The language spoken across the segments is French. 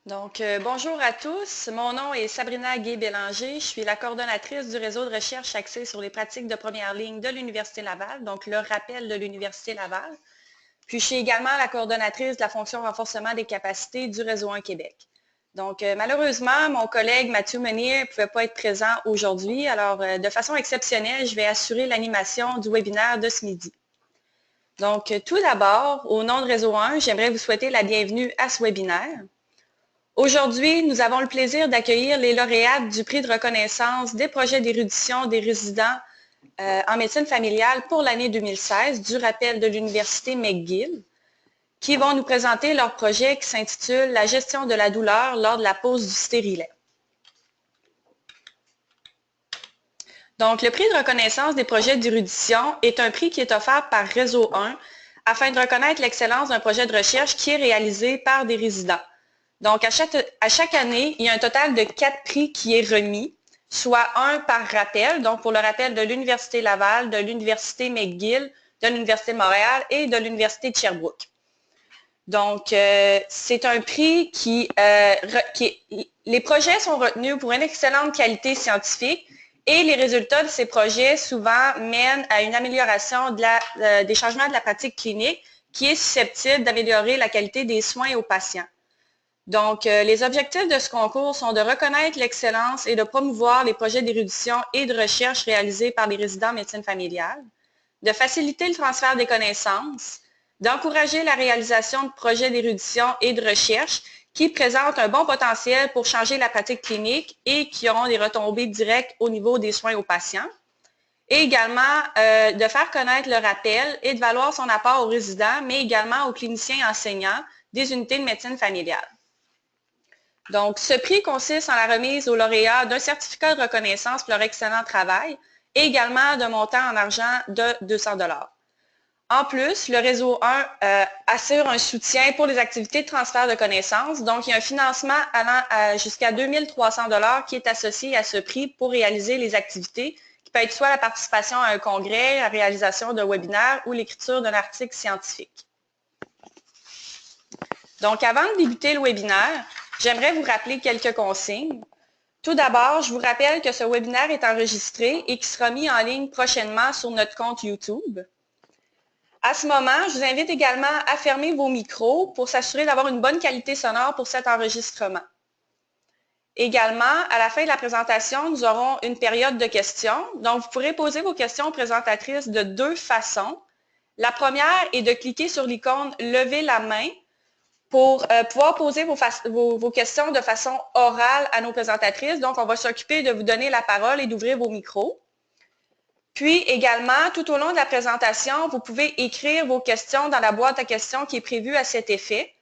Bonjour à tous. Mon nom est Sabrina Gay-Bélanger. Je suis la coordonnatrice du réseau de recherche axé sur les pratiques de première ligne de l'Université Laval, donc le rappel de l'Université Laval. Puis, je suis également la coordonnatrice de la fonction renforcement des capacités du Réseau 1 Québec. Malheureusement, mon collègue Mathieu Meunier ne pouvait pas être présent aujourd'hui. Alors, de façon exceptionnelle, je vais assurer l'animation du webinaire de ce midi. Tout d'abord, au nom de Réseau 1, j'aimerais vous souhaiter la bienvenue à ce webinaire. Aujourd'hui, nous avons le plaisir d'accueillir les lauréates du prix de reconnaissance des projets d'érudition des résidents en médecine familiale pour l'année 2016 du rappel de l'Université McGill, qui vont nous présenter leur projet qui s'intitule « La gestion de la douleur lors de la pose du stérilet ». Donc, le prix de reconnaissance des projets d'érudition est un prix qui est offert par Réseau 1 afin de reconnaître l'excellence d'un projet de recherche qui est réalisé par des résidents. Donc, à chaque année, il y a un total de 4 prix qui est remis, soit un par rappel, donc pour le rappel de l'Université Laval, de l'Université McGill, de l'Université de Montréal et de l'Université de Sherbrooke. Donc, c'est un prix les projets sont retenus pour une excellente qualité scientifique et les résultats de ces projets souvent mènent à une amélioration des changements de la pratique clinique qui est susceptible d'améliorer la qualité des soins aux patients. Donc, les objectifs de ce concours sont de reconnaître l'excellence et de promouvoir les projets d'érudition et de recherche réalisés par les résidents en médecine familiale, de faciliter le transfert des connaissances, d'encourager la réalisation de projets d'érudition et de recherche qui présentent un bon potentiel pour changer la pratique clinique et qui auront des retombées directes au niveau des soins aux patients, et également de faire connaître le rappel et de valoir son apport aux résidents, mais également aux cliniciens enseignants des unités de médecine familiale. Donc, ce prix consiste en la remise aux lauréats d'un certificat de reconnaissance pour leur excellent travail et également d'un montant en argent de 200 $. En plus, le Réseau 1 assure un soutien pour les activités de transfert de connaissances. Donc, il y a un financement allant jusqu'à 2 300 $ qui est associé à ce prix pour réaliser les activités, qui peut être soit la participation à un congrès, la réalisation d'un webinaire ou l'écriture d'un article scientifique. Donc, avant de débuter le webinaire, j'aimerais vous rappeler quelques consignes. Tout d'abord, je vous rappelle que ce webinaire est enregistré et qui sera mis en ligne prochainement sur notre compte YouTube. À ce moment, je vous invite également à fermer vos micros pour s'assurer d'avoir une bonne qualité sonore pour cet enregistrement. Également, à la fin de la présentation, nous aurons une période de questions. Donc, vous pourrez poser vos questions aux présentatrices de deux façons. La première est de cliquer sur l'icône « Lever la main » pour pouvoir poser vos questions de façon orale à nos présentatrices. Donc, on va s'occuper de vous donner la parole et d'ouvrir vos micros. Puis également, tout au long de la présentation, vous pouvez écrire vos questions dans la boîte à questions qui est prévue à cet effet.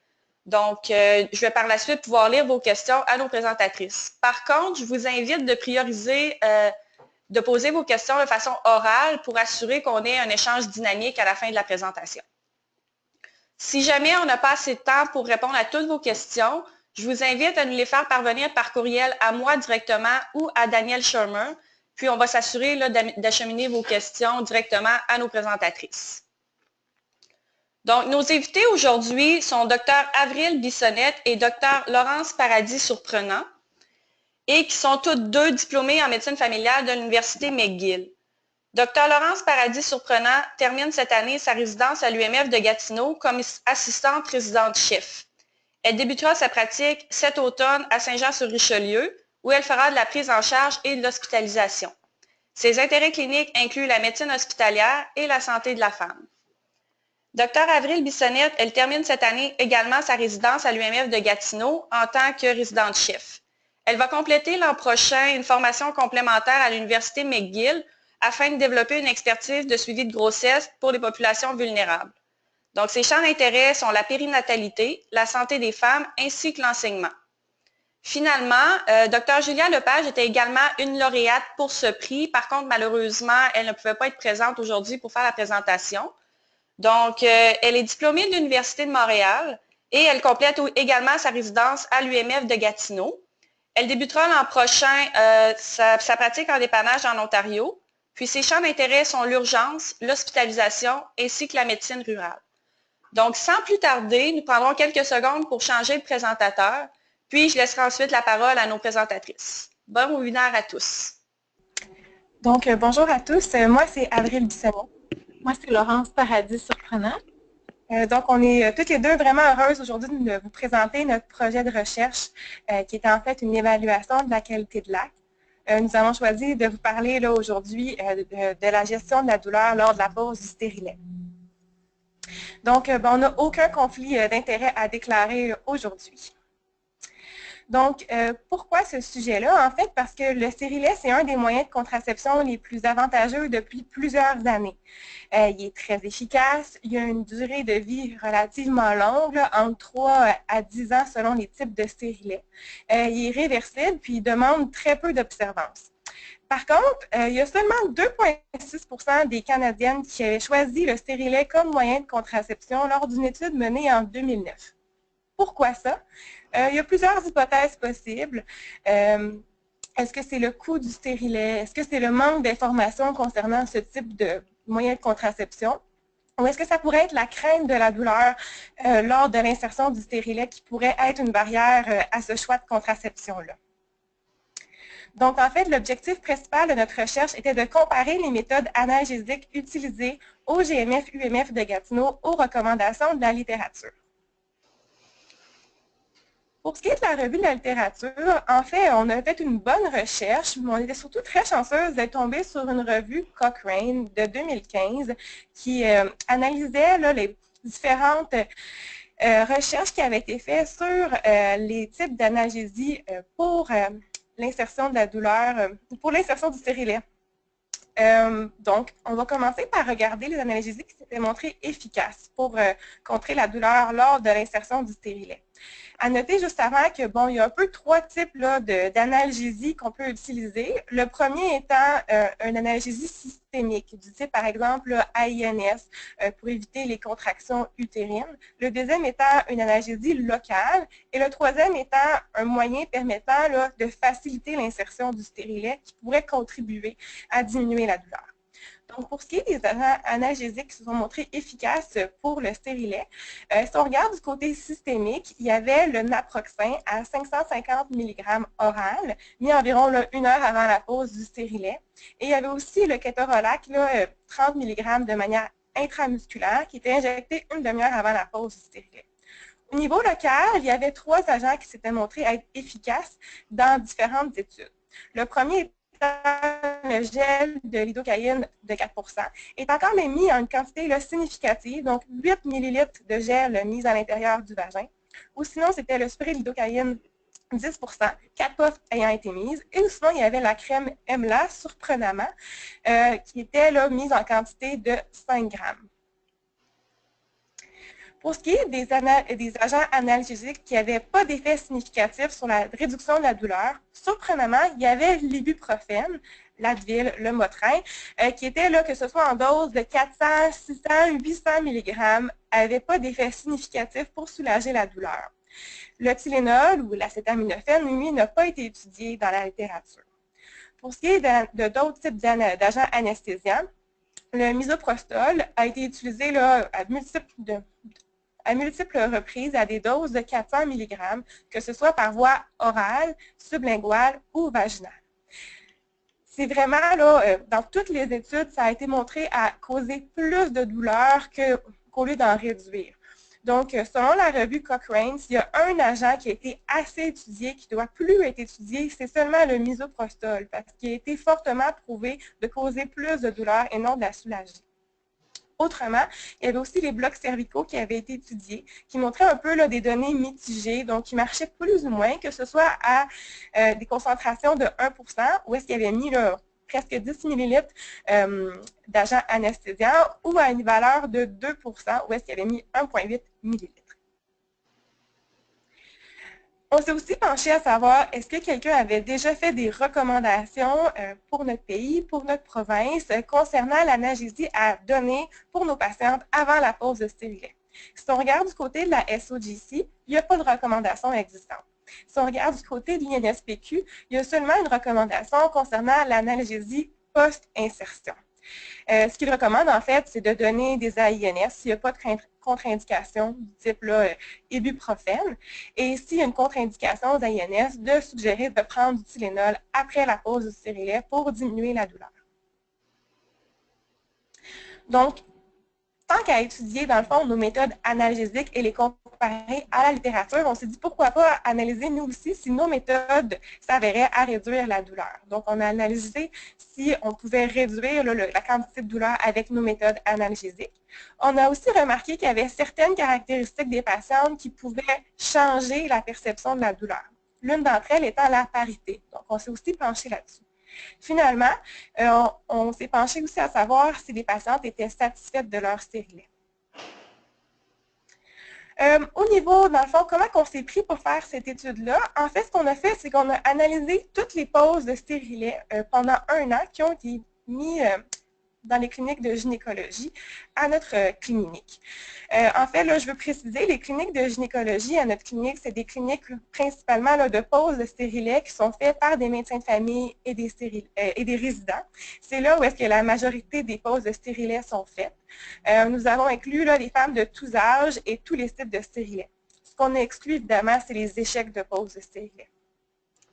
Donc, je vais par la suite pouvoir lire vos questions à nos présentatrices. Par contre, je vous invite de prioriser, de poser vos questions de façon orale pour assurer qu'on ait un échange dynamique à la fin de la présentation. Si jamais on n'a pas assez de temps pour répondre à toutes vos questions, je vous invite à nous les faire parvenir par courriel à moi directement ou à Danielle Shermer, puis on va s'assurer d'acheminer vos questions directement à nos présentatrices. Donc, nos invités aujourd'hui sont Dr Avril Bissonnette et Dr Laurence Paradis-Surprenant, et qui sont toutes deux diplômées en médecine familiale de l'Université McGill. Dr Laurence Paradis-Surprenant termine cette année sa résidence à l'UMF de Gatineau comme assistante résidente-chef. Elle débutera sa pratique cet automne à Saint-Jean-sur-Richelieu, où elle fera de la prise en charge et de l'hospitalisation. Ses intérêts cliniques incluent la médecine hospitalière et la santé de la femme. Dr Avril Bissonnette, elle termine cette année également sa résidence à l'UMF de Gatineau en tant que résidente-chef. Elle va compléter l'an prochain une formation complémentaire à l'Université McGill afin de développer une expertise de suivi de grossesse pour les populations vulnérables. Donc, ses champs d'intérêt sont la périnatalité, la santé des femmes ainsi que l'enseignement. Finalement, Dr Julia Lepage était également une lauréate pour ce prix. Par contre, malheureusement, elle ne pouvait pas être présente aujourd'hui pour faire la présentation. Donc, elle est diplômée de l'Université de Montréal et elle complète également sa résidence à l'UMF de Gatineau. Elle débutera l'an prochain sa pratique en dépannage en Ontario. Puis ses champs d'intérêt sont l'urgence, l'hospitalisation ainsi que la médecine rurale. Donc, sans plus tarder, nous prendrons quelques secondes pour changer de présentateur, Puis, je laisserai ensuite la parole à nos présentatrices. Bon webinaire à tous. Donc, bonjour à tous. Moi, c'est Avril Bissonnette. Moi, c'est Laurence Paradis-Surprenant. Donc, on est toutes les deux vraiment heureuses aujourd'hui de vous présenter notre projet de recherche qui est en fait une évaluation de la qualité de l'acte. Nous avons choisi de vous parler là aujourd'hui de la gestion de la douleur lors de la pose du stérilet. Donc, on n'a aucun conflit d'intérêt à déclarer aujourd'hui. Donc, pourquoi ce sujet-là? En fait, parce que le stérilet, c'est un des moyens de contraception les plus avantageux depuis plusieurs années. Il est très efficace, il a une durée de vie relativement longue, là, entre 3 à 10 ans selon les types de stérilet. Il est réversible, puis il demande très peu d'observance. Par contre, il y a seulement 2,6% des Canadiennes qui avaient choisi le stérilet comme moyen de contraception lors d'une étude menée en 2009. Pourquoi ça? Il y a plusieurs hypothèses possibles. Est-ce que c'est le coût du stérilet? Est-ce que c'est le manque d'informations concernant ce type de moyen de contraception? Ou est-ce que ça pourrait être la crainte de la douleur lors de l'insertion du stérilet qui pourrait être une barrière à ce choix de contraception-là? Donc, en fait, l'objectif principal de notre recherche était de comparer les méthodes analgésiques utilisées au GMF-UMF de Gatineau aux recommandations de la littérature. Pour ce qui est de la revue de la littérature, en fait, on a fait une bonne recherche, mais on était surtout très chanceuse d'être tombé sur une revue Cochrane de 2015 qui analysait là, les différentes recherches qui avaient été faites sur les types d'analgésie pour l'insertion de la douleur, pour l'insertion du stérilet. Donc, on va commencer par regarder les analgésies qui s'étaient montrées efficaces pour contrer la douleur lors de l'insertion du stérilet. À noter juste avant que, bon, il y a un peu 3 types d'analgésie qu'on peut utiliser. Le premier étant une analgésie systémique, du type, par exemple, AINS, pour éviter les contractions utérines. Le deuxième étant une analgésie locale. Et le troisième étant un moyen permettant là, de faciliter l'insertion du stérilet qui pourrait contribuer à diminuer la douleur. Donc, pour ce qui est des agents analgésiques qui se sont montrés efficaces pour le stérilet, si on regarde du côté systémique, il y avait le naproxen à 550 mg oral, mis environ là, 1 heure avant la pose du stérilet. Et il y avait aussi le kétorolac, là, 30 mg de manière intramusculaire, qui était injecté une demi-heure avant la pose du stérilet. Au niveau local, il y avait 3 agents qui s'étaient montrés être efficaces dans différentes études. Le premier le gel de lidocaïne de 4 est encore même mis en une quantité là, significative, donc 8 ml de gel mis à l'intérieur du vagin. Ou sinon, c'était le spray lidocaïne 10 4 puffs ayant été mises. Et sinon, il y avait la crème EMLA, surprenamment, qui était là, mise en quantité de 5 grammes. Pour ce qui est des agents analgésiques qui n'avaient pas d'effet significatif sur la réduction de la douleur, surprenamment, il y avait l'ibuprofène, l'Advil, le Motrin, qui était là, que ce soit en dose de 400, 600, 800 mg, n'avait pas d'effet significatif pour soulager la douleur. Le Tylenol ou l'acétaminophène, lui, n'a pas été étudié dans la littérature. Pour ce qui est de d'autres types d'agents anesthésiants, le misoprostol a été utilisé là, à multiples reprises à des doses de 400 mg, que ce soit par voie orale, sublinguale ou vaginale. C'est vraiment, là, dans toutes les études, ça a été montré à causer plus de douleur qu'au lieu d'en réduire. Donc, selon la revue Cochrane, s'il y a un agent qui a été assez étudié, qui ne doit plus être étudié, c'est seulement le misoprostol, parce qu'il a été fortement prouvé de causer plus de douleur et non de la soulager. Autrement, il y avait aussi les blocs cervicaux qui avaient été étudiés, qui montraient un peu là, des données mitigées, donc qui marchaient plus ou moins, que ce soit à des concentrations de 1 où est-ce qu'il y avait mis là, presque 10 ml d'agents anesthésiants, ou à une valeur de 2 où est-ce qu'il y avait mis 1,8 ml. On s'est aussi penché à savoir, est-ce que quelqu'un avait déjà fait des recommandations pour notre pays, pour notre province, concernant l'analgésie à donner pour nos patientes avant la pose de stérilet. Si on regarde du côté de la SOGC, il n'y a pas de recommandation existante. Si on regarde du côté de l'INSPQ, il y a seulement une recommandation concernant l'analgésie post-insertion. Ce qu'il recommande, en fait, c'est de donner des AINS s'il n'y a pas de contre-indication du type là, ibuprofène. Et s'il y a une contre-indication aux AINS, de suggérer de prendre du Tylenol après la pause du stérilet pour diminuer la douleur. Donc, tant qu'à étudier, dans le fond, nos méthodes analgésiques et les comparer à la littérature, on s'est dit pourquoi pas analyser nous aussi si nos méthodes s'avéraient à réduire la douleur. Donc, on a analysé si on pouvait réduire la quantité de douleur avec nos méthodes analgésiques. On a aussi remarqué qu'il y avait certaines caractéristiques des patientes qui pouvaient changer la perception de la douleur. L'une d'entre elles étant la parité. Donc, on s'est aussi penché là-dessus. Finalement, on s'est penché aussi à savoir si les patientes étaient satisfaites de leur stérilet. Au niveau, dans le fond, comment on s'est pris pour faire cette étude-là? En fait, ce qu'on a fait, c'est qu'on a analysé toutes les pauses de stérilet pendant 1 an qui ont été mis dans les cliniques de gynécologie à notre clinique. En fait, là, je veux préciser, les cliniques de gynécologie à notre clinique, c'est des cliniques principalement là, de pause de stérilet qui sont faites par des médecins de famille et des résidents. C'est là où est-ce que la majorité des pauses de stérilet sont faites. Nous avons inclus là, les femmes de tous âges et tous les types de stérilet. Ce qu'on a exclu, évidemment, c'est les échecs de pause de stérilet.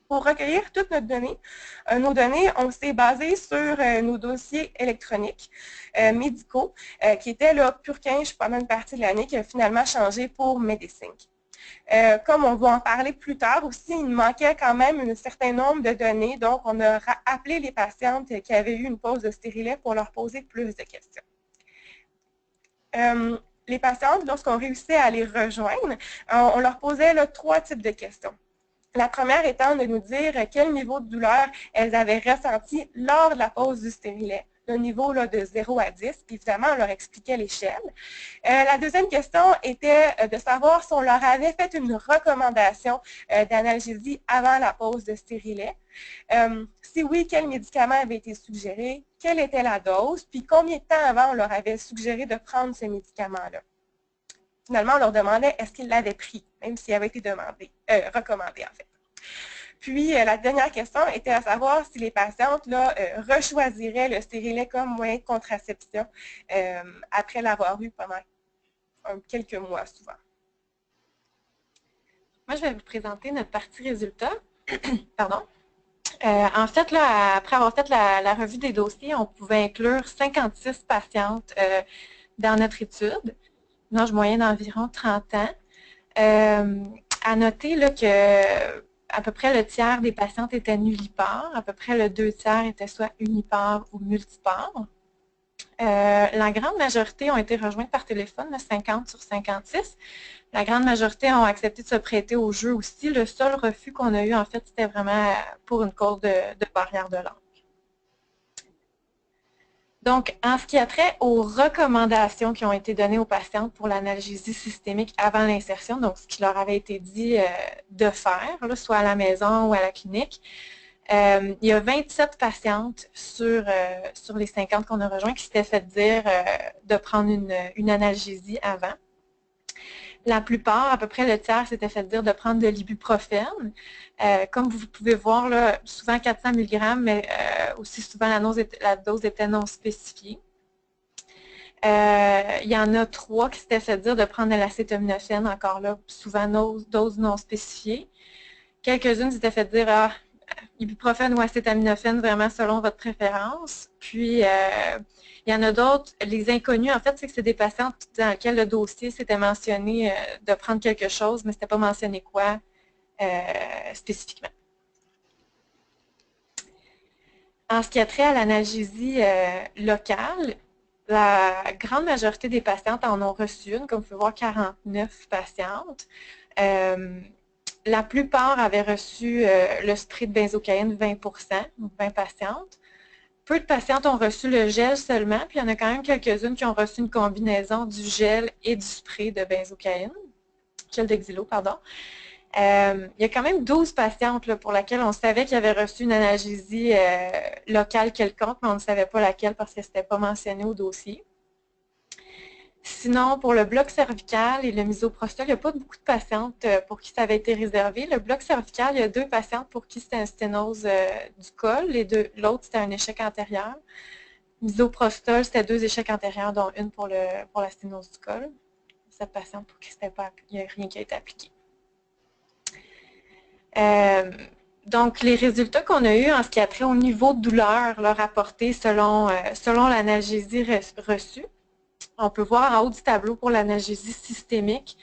Pour recueillir toutes nos données, on s'est basé sur nos dossiers électroniques médicaux qui étaient là, Purkinje pendant une partie de l'année qui a finalement changé pour Medisync. Comme on va en parler plus tard aussi, il manquait quand même un certain nombre de données, donc on a appelé les patientes qui avaient eu une pause de stérilet pour leur poser plus de questions. Les patientes, lorsqu'on réussissait à les rejoindre, on leur posait là, 3 types de questions. La première étant de nous dire quel niveau de douleur elles avaient ressenti lors de la pause du stérilet, le niveau là, de 0 à 10. Puis évidemment, on leur expliquait l'échelle. La deuxième question était de savoir si on leur avait fait une recommandation d'analgésie avant la pause de stérilet. Si oui, quel médicament avait été suggéré, quelle était la dose, puis combien de temps avant on leur avait suggéré de prendre ce médicament-là. Finalement, on leur demandait est-ce qu'ils l'avaient pris, même s'il avait été recommandé en fait. Puis, la dernière question était à savoir si les patientes là, rechoisiraient le stérilet comme moyen de contraception après l'avoir eu pendant quelques mois souvent. Moi, je vais vous présenter notre partie résultats. Pardon. En fait, là, après avoir fait la revue des dossiers, on pouvait inclure 56 patientes dans notre étude. Un âge moyen d'environ 30 ans. À noter là, que à peu près le tiers des patientes étaient nullipares, à peu près le 2 tiers étaient soit unipares ou multipares. La grande majorité ont été rejointes par téléphone, 50 sur 56. La grande majorité ont accepté de se prêter au jeu aussi. Le seul refus qu'on a eu, en fait, c'était vraiment pour une cause de barrière de langue. Donc, en ce qui a trait aux recommandations qui ont été données aux patientes pour l'analgésie systémique avant l'insertion, donc ce qui leur avait été dit de faire, là, soit à la maison ou à la clinique, il y a 27 patientes sur les 50 qu'on a rejoints qui s'étaient fait dire de prendre une analgésie avant. La plupart, à peu près le tiers, s'était fait dire de prendre de l'ibuprofène. Comme vous pouvez voir, là, souvent 400 mg, mais aussi souvent la dose était non spécifiée. Il y en a 3 qui s'étaient fait dire de prendre de l'acétaminophène, encore là, souvent dose non spécifiée. Quelques-unes s'étaient fait dire ibuprofène ou acétaminophène, vraiment selon votre préférence. Puis, il y en a d'autres, les inconnus, en fait, c'est que c'est des patients dans lesquels le dossier s'était mentionné de prendre quelque chose, mais ce n'était pas mentionné quoi spécifiquement. En ce qui a trait à l'analgésie locale, la grande majorité des patientes en ont reçu une, comme vous pouvez voir, 49 patientes. La plupart avaient reçu le spray de benzocaïne, 20%, donc 20 patientes. Peu de patientes ont reçu le gel seulement, puis il y en a quand même quelques-unes qui ont reçu une combinaison du gel et du spray de benzocaïne, gel de xylo, pardon. Il y a quand même 12 patientes là, pour lesquelles on savait qu'ils avaient reçu une analgésie locale quelconque, mais on ne savait pas laquelle parce que ce n'était pas mentionné au dossier. Sinon, pour le bloc cervical et le misoprostol, il n'y a pas beaucoup de patientes pour qui ça avait été réservé. Le bloc cervical, il y a 2 patientes pour qui c'était une sténose du col. L'autre, c'était un échec antérieur. Misoprostol, c'était 2 échecs antérieurs, dont une pour la sténose du col. Cette patiente, pour qui il n'y a rien qui a été appliqué. Donc, les résultats qu'on a eus en ce qui a trait au niveau de douleur là, rapporté selon l'analgésie reçue, on peut voir en haut du tableau pour l'analgésie systémique.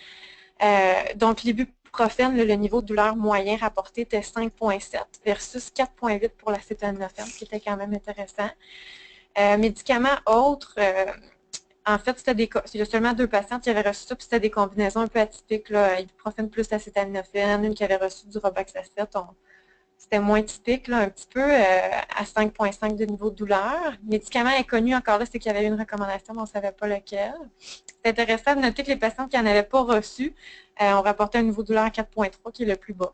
Donc, l'ibuprofène, le niveau de douleur moyen rapporté était 5,7 versus 4,8 pour l'acétaminophène, ce qui était quand même intéressant. Médicaments autres, en fait, il y a seulement 2 patientes qui avaient reçu ça, puis c'était des combinaisons un peu atypiques, là, ibuprofène plus acétaminophène, une qui avait reçu du robaxacet. C'était moins typique, là, un petit peu, à 5,5 de niveau de douleur. Médicament inconnu, encore là, c'est qu'il y avait eu une recommandation, mais on ne savait pas lequel. C'est intéressant de noter que les patientes qui n'en avaient pas reçu ont rapporté un niveau de douleur à 4,3, qui est le plus bas.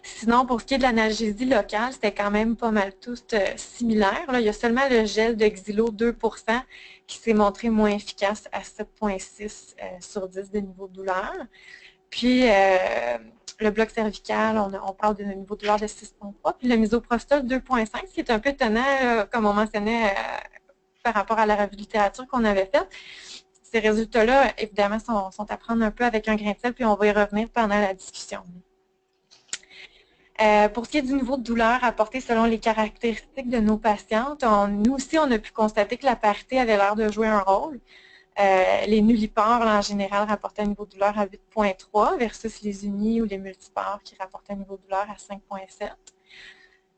Sinon, pour ce qui est de l'analgésie locale, c'était quand même pas mal tous similaires. Là, il y a seulement le gel de Xylo 2% qui s'est montré moins efficace à 7,6 sur 10 de niveau de douleur. Puis, le bloc cervical, on parle d'un niveau de douleur de 6,3. Puis le misoprostol 2,5, ce qui est un peu étonnant, comme on mentionnait par rapport à la revue de littérature qu'on avait faite. Ces résultats-là, évidemment, sont à prendre un peu avec un grain de sel, puis on va y revenir pendant la discussion. Pour ce qui est du niveau de douleur apporté selon les caractéristiques de nos patientes, nous aussi, on a pu constater que la parité avait l'air de jouer un rôle. Les nullipares, là, en général, rapportaient un niveau de douleur à 8,3 versus les unis ou les multipares qui rapportaient un niveau de douleur à 5,7.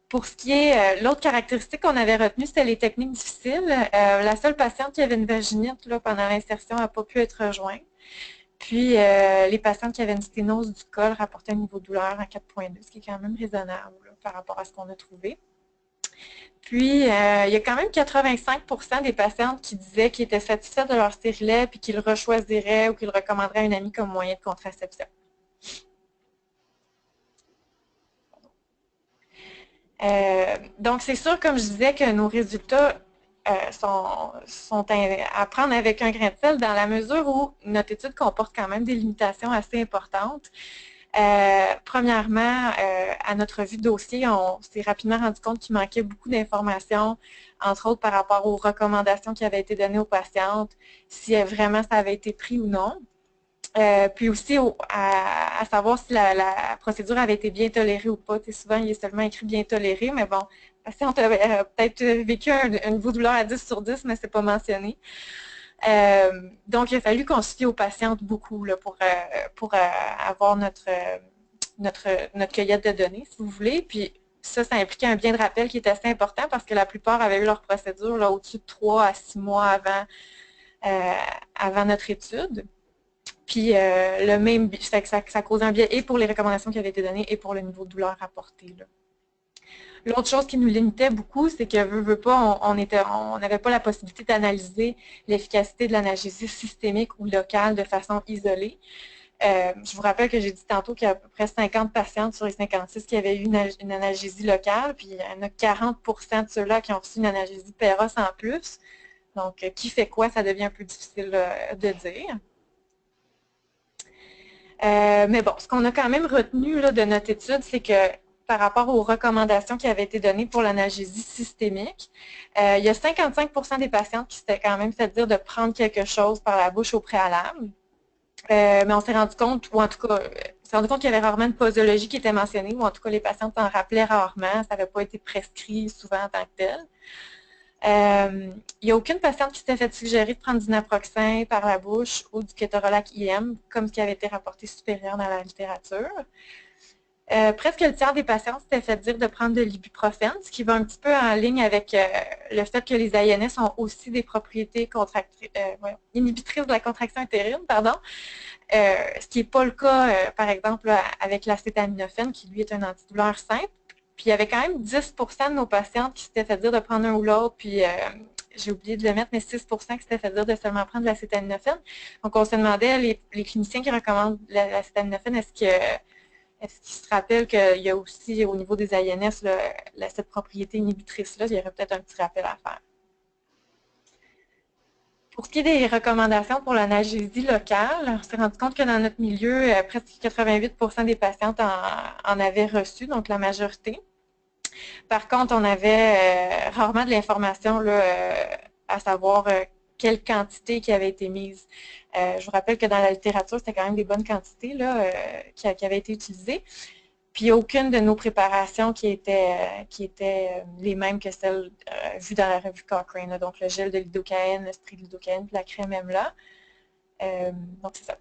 Pour ce qui est l'autre caractéristique qu'on avait retenue, c'était les techniques difficiles. La seule patiente qui avait une vaginite là, pendant l'insertion n'a pas pu être rejointe. Puis, les patientes qui avaient une sténose du col rapportaient un niveau de douleur à 4,2, ce qui est quand même raisonnable là, par rapport à ce qu'on a trouvé. Puis, il y a quand même 85% des patientes qui disaient qu'ils étaient satisfaits de leur stérilet puis qu'ils le rechoisiraient ou qu'ils le recommanderaient à une amie comme moyen de contraception. Donc, c'est sûr, comme je disais, que nos résultats sont à prendre avec un grain de sel dans la mesure où notre étude comporte quand même des limitations assez importantes. Premièrement, à notre revue de dossier, on s'est rapidement rendu compte qu'il manquait beaucoup d'informations, entre autres par rapport aux recommandations qui avaient été données aux patientes, si vraiment ça avait été pris ou non. Puis aussi à savoir si la procédure avait été bien tolérée ou pas. Souvent, il est seulement écrit bien toléré, mais bon, la patiente a peut-être vécu un niveau de douleur à 10 sur 10, mais ce n'est pas mentionné. Donc, il a fallu qu'on se fie aux patientes beaucoup là, pour avoir notre cueillette de données, si vous voulez. Puis ça impliquait un bien de rappel qui est assez important parce que la plupart avaient eu leur procédure là, au-dessus de 3 à 6 mois avant notre étude. Puis le même, ça cause un biais et pour les recommandations qui avaient été données et pour le niveau de douleur rapporté. L'autre chose qui nous limitait beaucoup, c'est que, veut pas, on n'avait pas la possibilité d'analyser l'efficacité de l'analgésie systémique ou locale de façon isolée. Je vous rappelle que j'ai dit tantôt qu'il y a à peu près 50 patientes sur les 56 qui avaient eu une analgésie locale, puis il y en a 40% de ceux-là qui ont reçu une analgésie Péros en plus. Donc, qui fait quoi, ça devient un peu difficile de dire. Mais bon, ce qu'on a quand même retenu là, de notre étude, c'est que par rapport aux recommandations qui avaient été données pour l'analgésie systémique, il y a 55% des patientes qui s'étaient quand même fait dire de prendre quelque chose par la bouche au préalable. Mais on s'est rendu compte, ou en tout cas, qu'il y avait rarement une posologie qui était mentionnée, ou en tout cas les patientes en rappelaient rarement, ça n'avait pas été prescrit souvent en tant que tel. Il n'y a aucune patiente qui s'était fait suggérer de prendre du naproxen par la bouche ou du kétorolac IM, comme ce qui avait été rapporté supérieur dans la littérature. Presque le tiers des patients s'étaient fait dire de prendre de l'ibuprofène, ce qui va un petit peu en ligne avec le fait que les INS ont aussi des propriétés inhibitrices de la contraction utérine, ce qui n'est pas le cas, par exemple, avec l'acétaminophène, qui lui est un antidouleur simple. Puis il y avait quand même 10% de nos patientes qui s'étaient fait dire de prendre un ou l'autre, puis j'ai oublié de le mettre, mais 6% qui s'étaient fait dire de seulement prendre de l'acétaminophène. Donc on se demandait, les cliniciens qui recommandent l'acétaminophène, est-ce qu'ils se rappellent qu'il y a aussi au niveau des INS cette propriété inhibitrice-là, il y aurait peut-être un petit rappel à faire. Pour ce qui est des recommandations pour l'analgésie locale, on s'est rendu compte que dans notre milieu, presque 88% des patientes en avaient reçu, donc la majorité. Par contre, on avait rarement de l'information à savoir quelle quantité qui avait été mise. Je vous rappelle que dans la littérature, c'était quand même des bonnes quantités là, qui avaient été utilisées. Puis aucune de nos préparations qui étaient les mêmes que celles vues dans la revue Cochrane. Là. Donc le gel de lidocaïne, le spray de lidocaïne, puis la crème EMLA. Donc c'est ça.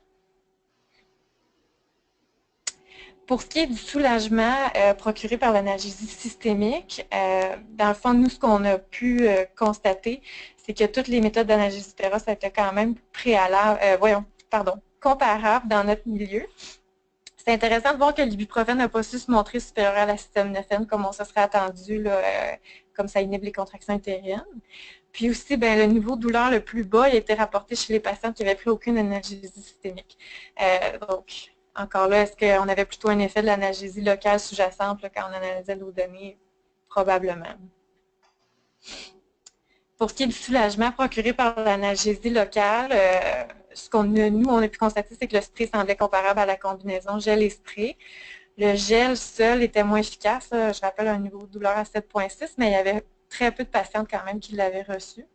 Pour ce qui est du soulagement procuré par l'analgésie systémique, dans le fond, nous, ce qu'on a pu constater, c'est que toutes les méthodes d'analgésie féroce étaient quand même comparables dans notre milieu. C'est intéressant de voir que l'ibuprofène n'a pas su se montrer supérieur à l'acétaminophène comme on se serait attendu, là, comme ça inhibe les contractions utériennes. Puis aussi, ben, le niveau de douleur le plus bas a été rapporté chez les patients qui n'avaient pris aucune analgésie systémique. Donc, encore là, est-ce qu'on avait plutôt un effet de l'analgésie locale sous-jacente quand on analysait nos données? Probablement. Pour ce qui est du soulagement procuré par l'analgésie locale, ce nous, on a pu constater, c'est que le spray semblait comparable à la combinaison gel et spray. Le gel seul était moins efficace. Je rappelle un niveau de douleur à 7,6, mais il y avait très peu de patientes quand même qui l'avaient reçu.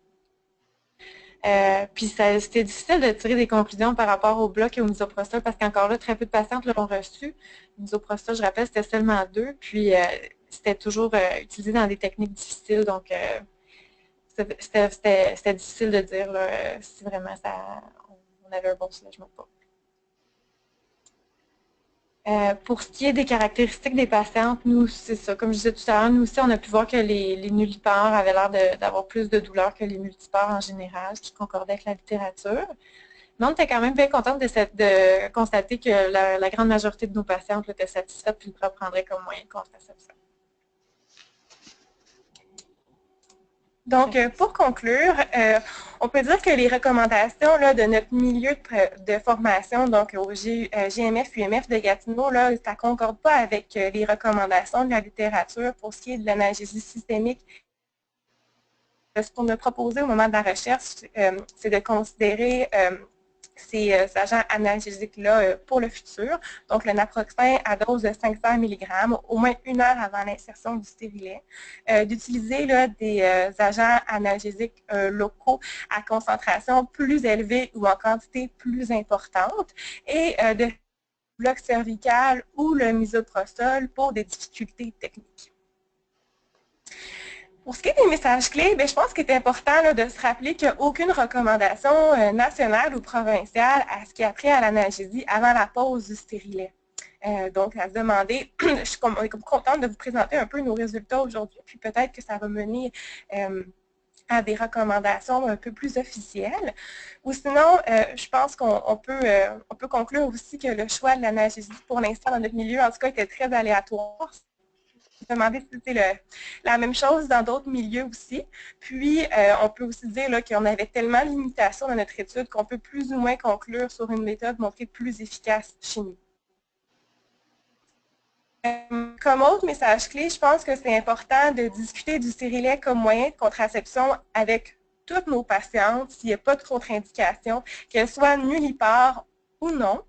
Puis c'était difficile de tirer des conclusions par rapport au bloc et au misoprostol parce qu'encore là, très peu de patientes l'ont reçu. Le misoprostol, je rappelle, c'était seulement 2, puis c'était toujours utilisé dans des techniques difficiles, donc c'était difficile de dire là, si vraiment on avait un bon soulagement ou pas. Pour ce qui est des caractéristiques des patientes, nous, c'est ça, comme je disais tout à l'heure, nous aussi, on a pu voir que les nullipares avaient l'air d'avoir plus de douleur que les multipares en général, ce qui concordait avec la littérature. Mais on était quand même bien contente de constater que la grande majorité de nos patientes étaient satisfaites puis le reprendrait comme moyen de contraception. Donc, pour conclure, on peut dire que les recommandations là, de notre milieu de formation, donc au GMF, UMF de Gatineau, là, ça ne concorde pas avec les recommandations de la littérature pour ce qui est de l'analgésie systémique. Ce qu'on a proposé au moment de la recherche, c'est de considérer ces agents analgésiques-là pour le futur. Donc, le naproxen à dose de 500 mg, au moins 1 heure avant l'insertion du stérilet. D'utiliser des agents analgésiques locaux à concentration plus élevée ou en quantité plus importante. Et de bloc cervical ou le misoprostol pour des difficultés techniques. Pour ce qui est des messages clés, je pense qu'il est important là, de se rappeler qu'il n'y a aucune recommandation nationale ou provinciale à ce qui a trait à l'analgésie avant la pause du stérilet. Donc, à se demander, je suis contente de vous présenter un peu nos résultats aujourd'hui, puis peut-être que ça va mener à des recommandations un peu plus officielles. Ou sinon, je pense qu'on peut conclure aussi que le choix de l'analgésie pour l'instant dans notre milieu, en tout cas, était très aléatoire. Demander si c'est la même chose dans d'autres milieux aussi. Puis, on peut aussi dire qu'on avait tellement de limitations dans notre étude qu'on peut plus ou moins conclure sur une méthode montrée plus efficace chez nous. Comme autre message clé, je pense que c'est important de discuter du stérilet comme moyen de contraception avec toutes nos patientes s'il n'y a pas de contre-indication, qu'elles soient nullipares ou non,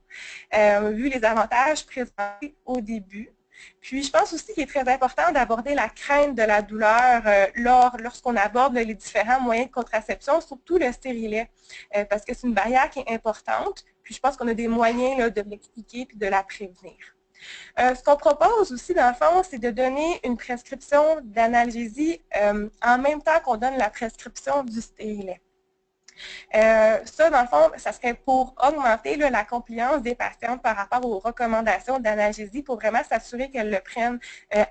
vu les avantages présentés au début. Puis, je pense aussi qu'il est très important d'aborder la crainte de la douleur lorsqu'on aborde les différents moyens de contraception, surtout le stérilet, parce que c'est une barrière qui est importante. Puis, je pense qu'on a des moyens là, de l'expliquer et de la prévenir. Ce qu'on propose aussi, dans le fond, c'est de donner une prescription d'analgésie en même temps qu'on donne la prescription du stérilet. Ça, dans le fond, ça serait pour augmenter là, la compliance des patientes par rapport aux recommandations d'analgésie pour vraiment s'assurer qu'elles le prennent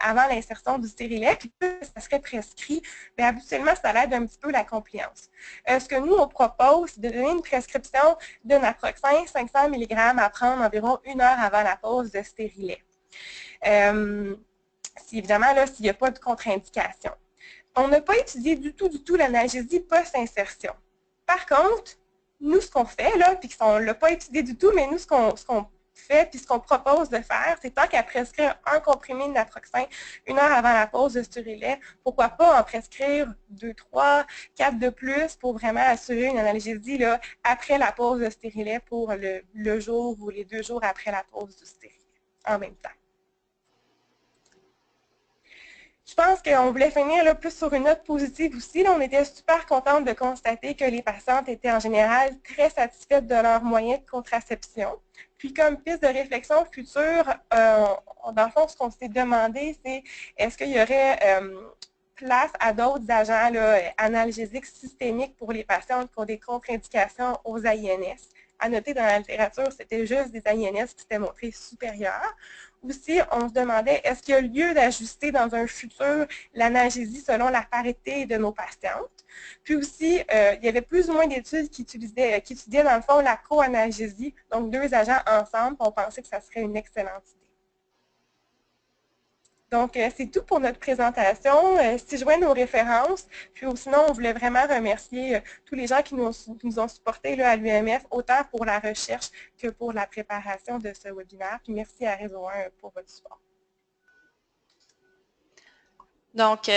avant l'insertion du stérilet. Puis, ça serait prescrit, mais habituellement, ça aide un petit peu la compliance. Ce que nous, on propose, c'est de donner une prescription de naproxen 500 mg à prendre environ 1 heure avant la pause de stérilet. Évidemment, là, s'il n'y a pas de contre-indication. On n'a pas étudié du tout l'analgésie post-insertion. Par contre, nous, ce qu'on fait, là, puis qu'on ne l'a pas étudié du tout, mais nous, ce qu'on fait, puis ce qu'on propose de faire, c'est tant qu'à prescrire un comprimé de naproxen 1 heure avant la pause de stérilet, pourquoi pas en prescrire 2, 3, 4 de plus pour vraiment assurer une analgésie là, après la pause de stérilet pour le jour ou les 2 jours après la pause du stérilet en même temps. Je pense qu'on voulait finir là, plus sur une note positive aussi. Là, on était super contente de constater que les patientes étaient en général très satisfaites de leurs moyens de contraception. Puis comme piste de réflexion future, dans le fond, ce qu'on s'est demandé, c'est est-ce qu'il y aurait place à d'autres agents là, analgésiques systémiques pour les patientes qui ont des contre-indications aux AINS. À noter, dans la littérature, c'était juste des AINS qui s'étaient montrés supérieurs. Aussi, on se demandait, est-ce qu'il y a lieu d'ajuster dans un futur l'analgésie selon la parité de nos patientes? Puis aussi, il y avait plus ou moins d'études qui étudiaient dans le fond la co-analgésie, donc 2 agents ensemble, on pensait que ça serait une excellente idée. Donc, c'est tout pour notre présentation. Si je vois nos références, puis sinon, on voulait vraiment remercier tous les gens qui nous ont supportés là, à l'UMF, autant pour la recherche que pour la préparation de ce webinaire. Puis merci à Réseau 1 pour votre support. Donc,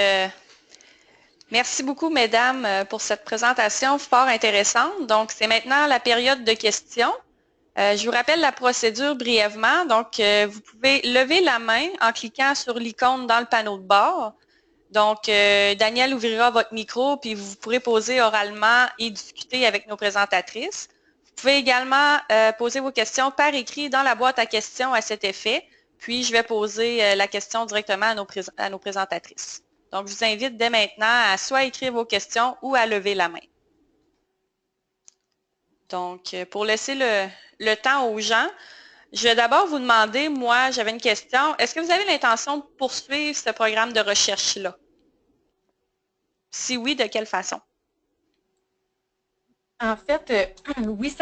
merci beaucoup, mesdames, pour cette présentation fort intéressante. Donc, c'est maintenant la période de questions. Je vous rappelle la procédure brièvement. Donc, vous pouvez lever la main en cliquant sur l'icône dans le panneau de bord. Donc, Daniel ouvrira votre micro, puis vous pourrez poser oralement et discuter avec nos présentatrices. Vous pouvez également poser vos questions par écrit dans la boîte à questions à cet effet, puis je vais poser la question directement à nos présentatrices. Donc, je vous invite dès maintenant à soit écrire vos questions ou à lever la main. Donc, pour laisser le temps aux gens, je vais d'abord vous demander, moi, j'avais une question. Est-ce que vous avez l'intention de poursuivre ce programme de recherche-là? Si oui, de quelle façon? En fait, oui,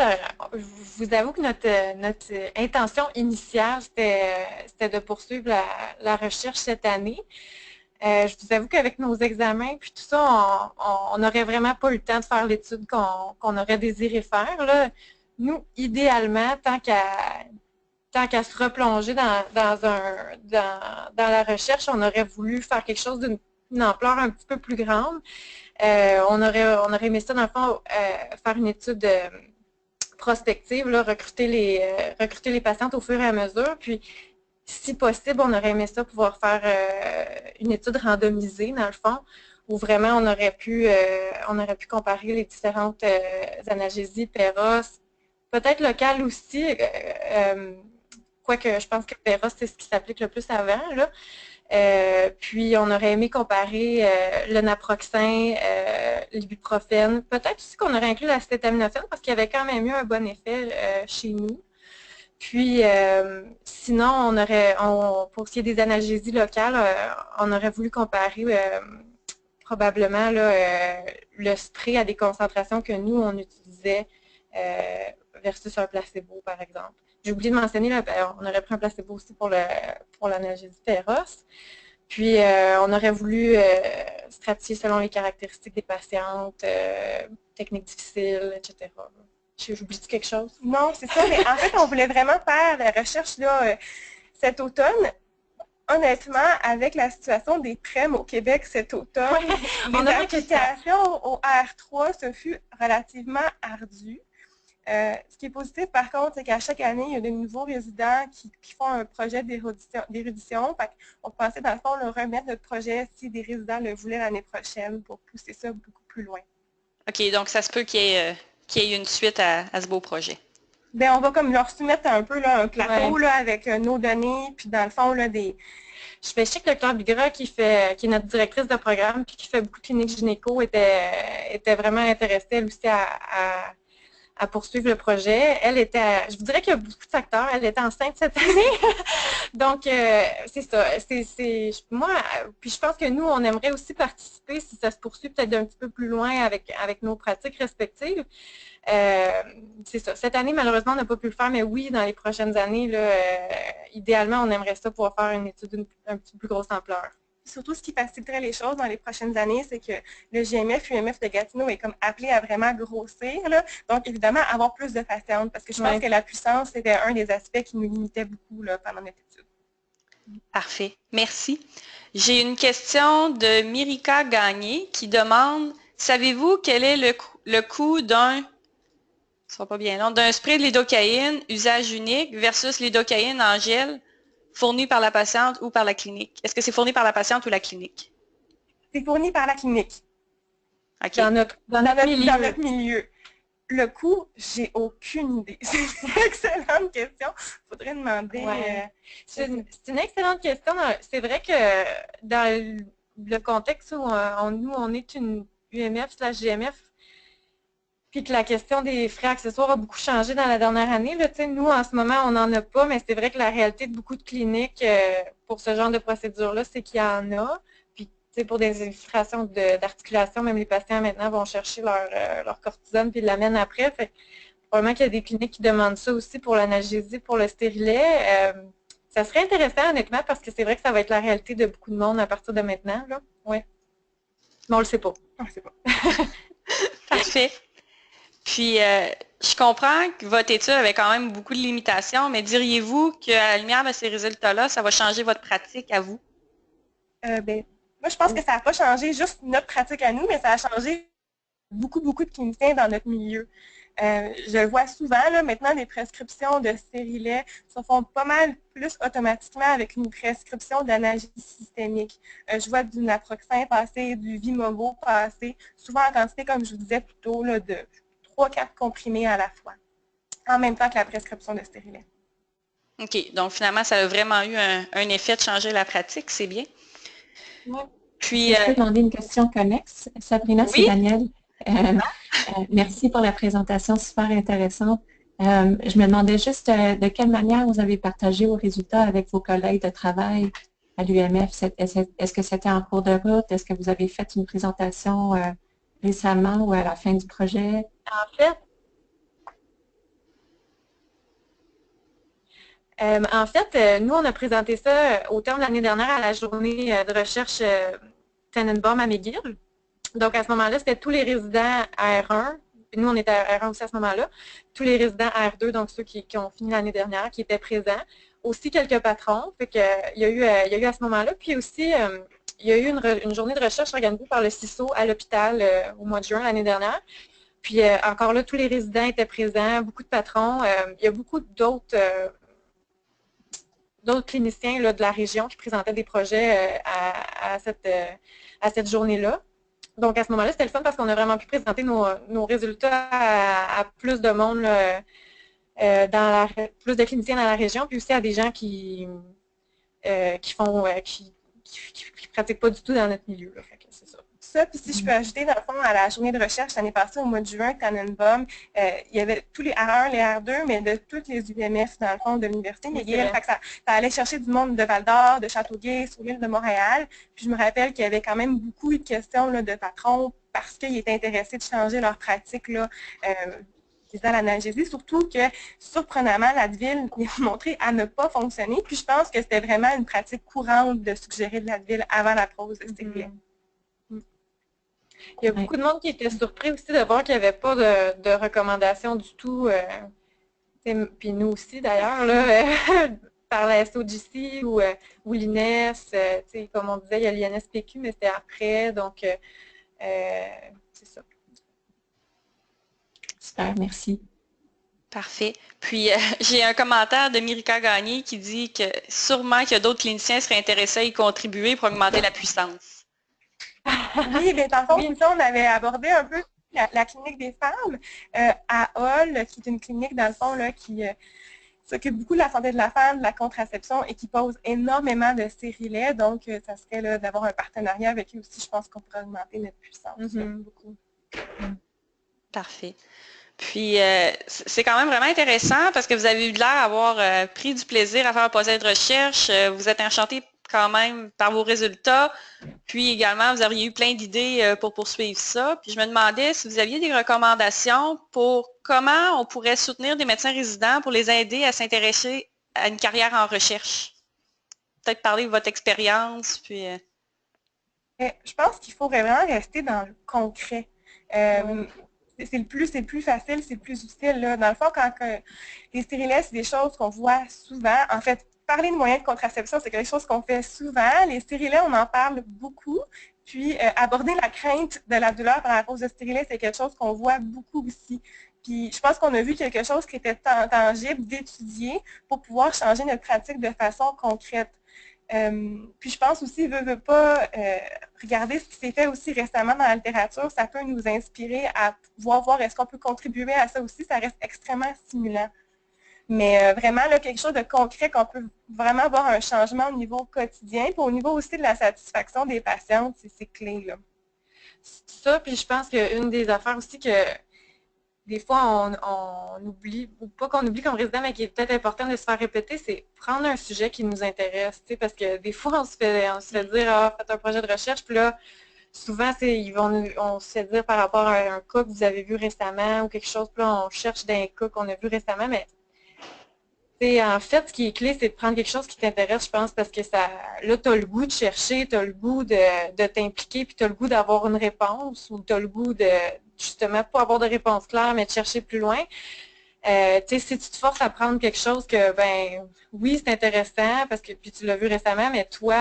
je vous avoue que notre intention initiale, c'était de poursuivre la recherche cette année. Je vous avoue qu'avec nos examens puis tout ça, on n'aurait vraiment pas eu le temps de faire l'étude qu'on aurait désiré faire. Là. Nous, idéalement, tant qu'à se replonger dans la recherche, on aurait voulu faire quelque chose d'une ampleur un petit peu plus grande. On aurait aimé ça, dans le fond, faire une étude prospective, là, recruter les patientes au fur et à mesure. Puis, si possible, on aurait aimé ça pouvoir faire une étude randomisée, dans le fond, où vraiment on aurait pu comparer les différentes analgésies, Péros, peut-être locales aussi, quoique je pense que Péros, c'est ce qui s'applique le plus avant, là. Puis, on aurait aimé comparer le naproxen, l'ibuprofène. Peut-être aussi qu'on aurait inclus l'acétaminophène parce qu'il y avait quand même eu un bon effet chez nous. Puis, sinon, pour ce qui est des analgésies locales, on aurait voulu comparer probablement là, le spray à des concentrations que nous, on utilisait versus un placebo, par exemple. J'ai oublié de mentionner, là, on aurait pris un placebo aussi pour l'analgésie Péros. Puis, on aurait voulu stratifier selon les caractéristiques des patientes, techniques difficiles, etc. J'oublie quelque chose? Non, c'est ça, mais en fait, on voulait vraiment faire la recherche là, cet automne. Honnêtement, avec la situation des PREM au Québec cet automne, les applications au R3, ce fut relativement ardu. Ce qui est positif, par contre, c'est qu'à chaque année, il y a de nouveaux résidents qui font un projet d'érudition. On pensait, dans le fond, leur remettre notre projet si des résidents le voulaient l'année prochaine pour pousser ça beaucoup plus loin. OK, donc ça se peut qu'il y ait une suite à ce beau projet. Bien, on va comme leur soumettre un peu là, un plateau là, avec nos données, puis dans le fond, là, Je fais chic, le Dr Bigra, qui est notre directrice de programme, puis qui fait beaucoup de cliniques gynéco, était vraiment intéressée, elle aussi, à poursuivre le projet. Je vous dirais qu'il y a beaucoup de facteurs. Elle était enceinte cette année. Donc, c'est ça. Moi, puis je pense que nous, on aimerait aussi participer, si ça se poursuit peut-être d'un petit peu plus loin avec nos pratiques respectives. C'est ça. Cette année, malheureusement, on n'a pas pu le faire, mais oui, dans les prochaines années, là, idéalement, on aimerait ça pouvoir faire une étude d'un petit peu plus grosse ampleur. Surtout, ce qui faciliterait les choses dans les prochaines années, c'est que le GMF, UMF de Gatineau est comme appelé à vraiment grossir. Là. Donc, évidemment, avoir plus de patientes, parce que je pense que la puissance, c'était un des aspects qui nous limitait beaucoup là, pendant notre étude. Parfait. Merci. J'ai une question de Mirika Gagné qui demande, savez-vous quel est le coût d'un spray de lidocaïne usage unique versus lidocaïne en gel fourni par la patiente ou par la clinique? Est-ce que c'est fourni par la patiente ou la clinique? C'est fourni par la clinique. OK. Dans notre milieu. Le coût, j'ai aucune idée. C'est une excellente question. Il faudrait demander. Ouais. C'est une excellente question. C'est vrai que dans le contexte où nous, on est une UMF/GMF, puis que la question des frais accessoires a beaucoup changé dans la dernière année. Là, nous, en ce moment, on n'en a pas, mais c'est vrai que la réalité de beaucoup de cliniques pour ce genre de procédure-là, c'est qu'il y en a. Puis, pour des illustrations d'articulation, même les patients maintenant vont chercher leur cortisone puis l'amènent après. Fait, probablement qu'il y a des cliniques qui demandent ça aussi pour l'analgésie, pour le stérilet. Ça serait intéressant, honnêtement, parce que c'est vrai que ça va être la réalité de beaucoup de monde à partir de maintenant. Là. Ouais. Mais on le sait pas. On le sait pas. Parfait. Puis, je comprends que votre étude avait quand même beaucoup de limitations, mais diriez-vous qu'à la lumière de ces résultats-là, ça va changer votre pratique à vous? Moi, je pense que ça n'a pas changé juste notre pratique à nous, mais ça a changé beaucoup de cliniciens dans notre milieu. Je le vois souvent, là, maintenant, les prescriptions de stérilet se font pas mal plus automatiquement avec une prescription d'analgésie systémique. Je vois du naproxen passer, du Vimovo passer, souvent en quantité, comme je vous disais plus tôt, là, de 3-4 comprimés à la fois, en même temps que la prescription de stérilet. OK. Donc, finalement, ça a vraiment eu un effet de changer la pratique. C'est bien. Ouais. Puis, je peux demander une question connexe? Sabrina, oui? C'est Daniel. Merci pour la présentation, super intéressante. Je me demandais juste de quelle manière vous avez partagé vos résultats avec vos collègues de travail à l'UMF. Est-ce que c'était en cours de route? Est-ce que vous avez fait une présentation récemment ou à la fin du projet? En fait, nous, on a présenté ça au terme de l'année dernière à la journée de recherche Tenenbaum à McGill. Donc, à ce moment-là, c'était tous les résidents R1. Puis nous, on était à R1 aussi à ce moment-là. Tous les résidents R2, donc ceux qui ont fini l'année dernière, qui étaient présents. Aussi quelques patrons. Fait que, il y a eu à ce moment-là. Puis aussi, il y a eu une journée de recherche organisée par le CISO à l'hôpital au mois de juin l'année dernière. Puis encore là, tous les résidents étaient présents, beaucoup de patrons. Il y a beaucoup d'autres cliniciens là, de la région qui présentaient des projets à cette journée-là. Donc, à ce moment-là, c'était le fun parce qu'on a vraiment pu présenter nos résultats à plus de monde, plus de cliniciens dans la région, puis aussi à des gens qui pratiquent pas du tout dans notre milieu. Là. Fait que c'est ça. Ça, puis si je peux ajouter, dans le fond, à la journée de recherche l'année passée, au mois de juin, Tannenbaum, il y avait tous les R1, les R2, mais de toutes les UMF, dans le fond, de l'Université McGill. Ça allait chercher du monde de Val-d'Or, de Châteauguay, sur l'île de Montréal. Puis je me rappelle qu'il y avait quand même beaucoup de questions là, de patrons parce qu'ils étaient intéressés de changer leur pratique là, dans l'analgésie, surtout que, surprenamment, l'Advil est montré à ne pas fonctionner. Puis je pense que c'était vraiment une pratique courante de suggérer de l'Advil avant la pause de stérilet. Il y a beaucoup de monde qui était surpris aussi de voir qu'il n'y avait pas de recommandations du tout, puis nous aussi d'ailleurs, par la SOGC ou l'INES, comme on disait, il y a l'INSPQ, mais c'était après, donc c'est ça. Super, merci. Parfait. Puis, j'ai un commentaire de Myrika Gagné qui dit que sûrement qu'il y a d'autres cliniciens qui seraient intéressés à y contribuer pour augmenter la puissance. Oui, mais dans le fond, on avait abordé un peu la clinique des femmes à Hall, qui est une clinique, dans le fond, là, qui s'occupe beaucoup de la santé de la femme, de la contraception et qui pose énormément de stérilets. Donc, ça serait d'avoir un partenariat avec eux aussi. Je pense qu'on pourrait augmenter notre puissance beaucoup. Parfait. Puis, c'est quand même vraiment intéressant parce que vous avez eu l'air d'avoir pris du plaisir à faire un projet de recherche. Vous êtes enchanté quand même par vos résultats. Puis également, vous auriez eu plein d'idées pour poursuivre ça. Puis je me demandais si vous aviez des recommandations pour comment on pourrait soutenir des médecins résidents pour les aider à s'intéresser à une carrière en recherche. Peut-être parler de votre expérience. Puis, je pense qu'il faut vraiment rester dans le concret. C'est le plus facile, c'est le plus utile. Là. Dans le fond, quand les stérilets, c'est des choses qu'on voit souvent. En fait, parler de moyens de contraception, c'est quelque chose qu'on fait souvent. Les stérilets, on en parle beaucoup. Puis, aborder la crainte de la douleur par la pose de stérilet, c'est quelque chose qu'on voit beaucoup aussi. Puis je pense qu'on a vu quelque chose qui était tangible d'étudier pour pouvoir changer notre pratique de façon concrète. Puis je pense aussi, veut pas, regarder ce qui s'est fait aussi récemment dans la littérature, ça peut nous inspirer à pouvoir voir est-ce qu'on peut contribuer à ça aussi, ça reste extrêmement stimulant. Mais vraiment, là, quelque chose de concret qu'on peut vraiment avoir un changement au niveau quotidien, puis au niveau aussi de la satisfaction des patientes, c'est clé, là. Ça, puis je pense qu'une des affaires aussi que des fois on oublie, ou pas qu'on oublie comme résident, mais qui est peut-être important de se faire répéter, c'est prendre un sujet qui nous intéresse, tu sais, parce que des fois on se fait dire, ah, faites un projet de recherche, puis là, souvent, on se fait dire par rapport à un cas que vous avez vu récemment ou quelque chose, puis là, on cherche d'un cas qu'on a vu récemment, mais en fait, ce qui est clé, c'est de prendre quelque chose qui t'intéresse, je pense, parce que là, tu as le goût de chercher, tu as le goût de t'impliquer, puis tu as le goût d'avoir une réponse, ou tu as le goût de, justement, pas avoir de réponse claire, mais de chercher plus loin. Si tu te forces à prendre quelque chose que, ben, oui, c'est intéressant, parce que, puis tu l'as vu récemment, mais toi,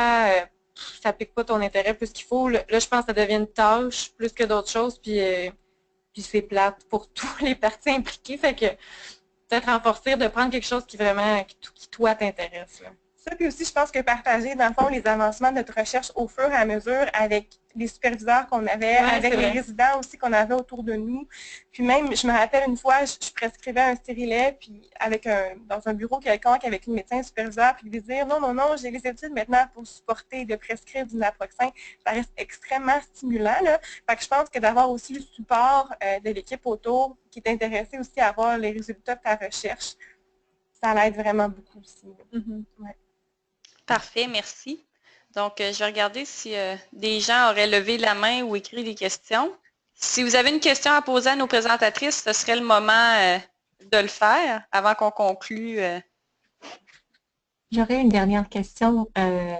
ça pique pas ton intérêt plus qu'il faut. Là, je pense que ça devient une tâche plus que d'autres choses, puis c'est plate pour tous les parties impliquées. Fait que peut-être renforcer, de prendre quelque chose qui vraiment, qui toi, t'intéresse. Ça, puis aussi, je pense que partager, dans le fond, les avancements de notre recherche au fur et à mesure avec les superviseurs qu'on avait, avec les résidents aussi qu'on avait autour de nous. Puis même, je me rappelle une fois, je prescrivais un stérilet, puis dans un bureau quelconque avec une médecin superviseur, puis de dire non, non, non, j'ai les études maintenant pour supporter, de prescrire du naproxen. Ça reste extrêmement stimulant, là. Fait que je pense que d'avoir aussi le support de l'équipe autour qui est intéressée aussi à voir les résultats de ta recherche, ça l'aide vraiment beaucoup aussi. Ouais. Parfait, merci. Donc, je vais regarder si des gens auraient levé la main ou écrit des questions. Si vous avez une question à poser à nos présentatrices, ce serait le moment de le faire avant qu'on conclue. J'aurais une dernière question,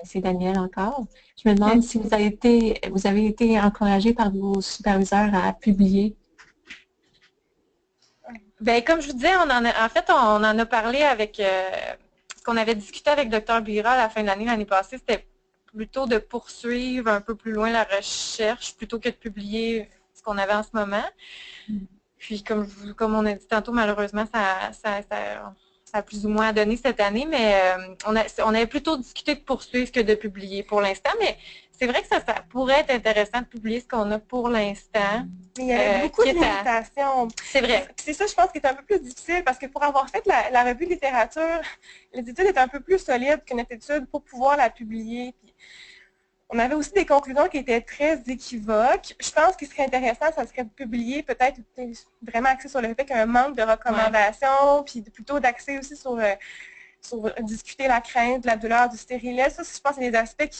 c'est Danielle encore. Je me demande si vous avez été encouragé par vos superviseurs à publier. Bien, comme je vous disais, en fait, on en a parlé avec ce qu'on avait discuté avec Dr. Bira à la fin de l'année passée, c'était plutôt de poursuivre un peu plus loin la recherche plutôt que de publier ce qu'on avait en ce moment. Puis, comme on a dit tantôt, malheureusement, ça a plus ou moins donné cette année, mais on avait plutôt discuté de poursuivre que de publier pour l'instant, mais c'est vrai que ça pourrait être intéressant de publier ce qu'on a pour l'instant. Il y avait beaucoup de limitations. C'est vrai. C'est ça, je pense, qui est un peu plus difficile parce que pour avoir fait la revue de littérature, l'étude est un peu plus solide que notre étude pour pouvoir la publier. Puis, on avait aussi des conclusions qui étaient très équivoques. Je pense qu'il serait intéressant, ça serait de publier peut-être vraiment axé sur le fait qu'il y a un manque de recommandations, puis plutôt d'axer aussi sur discuter la crainte, la douleur du stérilet. Ça, je pense, c'est des aspects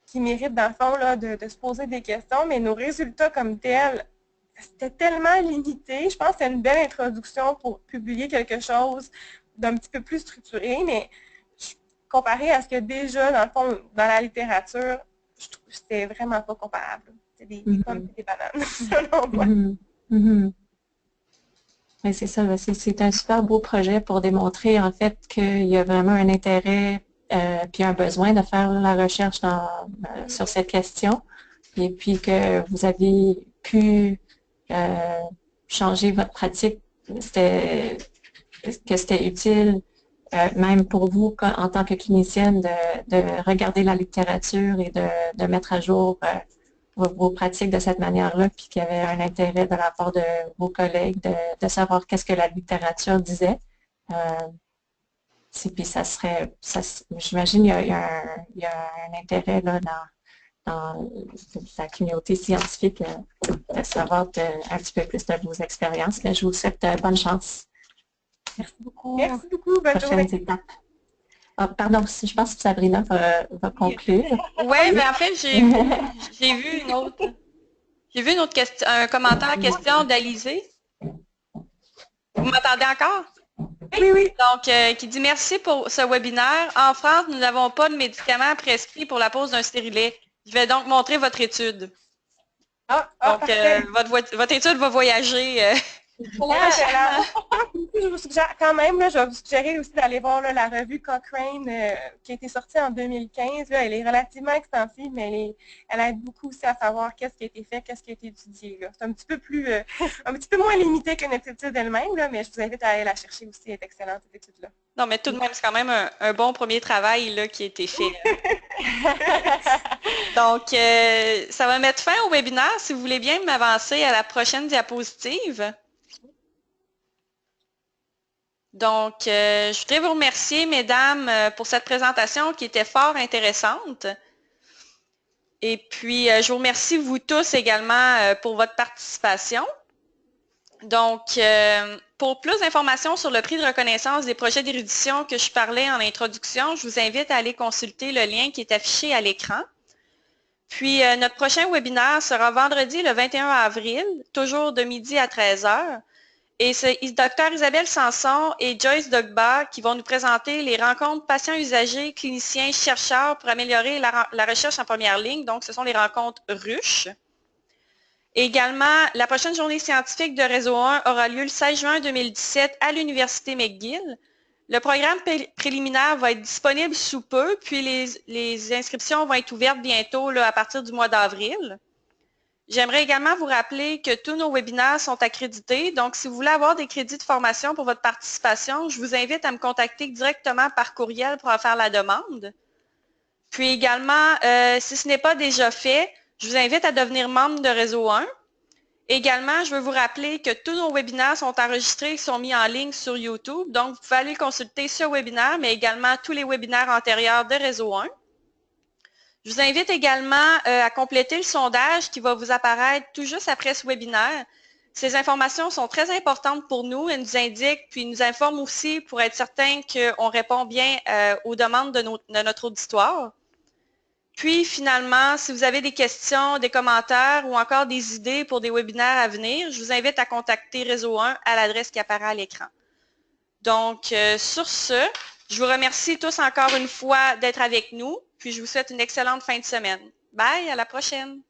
qui méritent, dans le fond, là, de se poser des questions, mais nos résultats comme tels, c'était tellement limité. Je pense que c'était une belle introduction pour publier quelque chose d'un petit peu plus structuré, mais comparé à ce que déjà, dans le fond, dans la littérature, je trouve que c'était vraiment pas comparable. C'est des pommes et des bananes, selon moi. Oui, c'est ça. C'est un super beau projet pour démontrer, en fait, qu'il y a vraiment un intérêt puis un besoin de faire la recherche sur cette question. Et puis que vous avez pu changer votre pratique, que c'était utile, même pour vous, en tant que clinicienne, de regarder la littérature et de mettre à jour vos pratiques de cette manière-là, puis qu'il y avait un intérêt de la part de vos collègues de savoir qu'est-ce que la littérature disait. Puis j'imagine qu'il y a un intérêt là, dans la communauté scientifique de savoir un petit peu plus de vos expériences. Là, je vous souhaite bonne chance. Merci beaucoup. Merci beaucoup. Bonne journée. Ah, pardon, je pense que Sabrina va conclure. Oui, mais en fait, j'ai vu une autre question, un commentaire, question d'Alizée. Vous m'entendez encore? Oui, oui. Donc, qui dit merci pour ce webinaire. En France, nous n'avons pas de médicaments prescrits pour la pose d'un stérilet. Je vais donc montrer votre étude. Donc, votre étude va voyager Excellent. Je vous suggère quand même, là, je vais vous suggérer aussi d'aller voir là, la revue Cochrane qui a été sortie en 2015. Là, elle est relativement extensive, mais elle aide beaucoup aussi à savoir qu'est-ce qui a été fait, qu'est-ce qui a été étudié. C'est un petit peu plus, un petit peu moins limité que notre étude elle-même, là, mais je vous invite à aller la chercher aussi. Elle est excellente, cette étude-là. Non, mais tout de même, c'est quand même un bon premier travail là, qui a été fait. Donc, ça va mettre fin au webinaire. Si vous voulez bien m'avancer à la prochaine diapositive. Donc, je voudrais vous remercier, mesdames, pour cette présentation qui était fort intéressante. Et puis, je vous remercie, vous tous également, pour votre participation. Donc, pour plus d'informations sur le prix de reconnaissance des projets d'érudition que je parlais en introduction, je vous invite à aller consulter le lien qui est affiché à l'écran. Puis, notre prochain webinaire sera vendredi le 21 avril, toujours de midi à 13 h. Et c'est Dr. Isabelle Sanson et Joyce Dogba qui vont nous présenter les rencontres patients usagers, cliniciens, chercheurs pour améliorer la recherche en première ligne. Donc, ce sont les rencontres RUCH. Également, la prochaine journée scientifique de Réseau 1 aura lieu le 16 juin 2017 à l'Université McGill. Le programme préliminaire va être disponible sous peu, puis les inscriptions vont être ouvertes bientôt là, à partir du mois d'avril. J'aimerais également vous rappeler que tous nos webinaires sont accrédités, donc si vous voulez avoir des crédits de formation pour votre participation, je vous invite à me contacter directement par courriel pour en faire la demande. Puis également, si ce n'est pas déjà fait, je vous invite à devenir membre de Réseau 1. Également, je veux vous rappeler que tous nos webinaires sont enregistrés et sont mis en ligne sur YouTube. Donc, vous pouvez aller consulter ce webinaire, mais également tous les webinaires antérieurs de Réseau 1. Je vous invite également à compléter le sondage qui va vous apparaître tout juste après ce webinaire. Ces informations sont très importantes pour nous. Elles nous indiquent, puis nous informent aussi pour être certain qu'on répond bien aux demandes de notre auditoire. Puis, finalement, si vous avez des questions, des commentaires ou encore des idées pour des webinaires à venir, je vous invite à contacter Réseau 1 à l'adresse qui apparaît à l'écran. Donc, sur ce, je vous remercie tous encore une fois d'être avec nous, puis je vous souhaite une excellente fin de semaine. Bye, à la prochaine!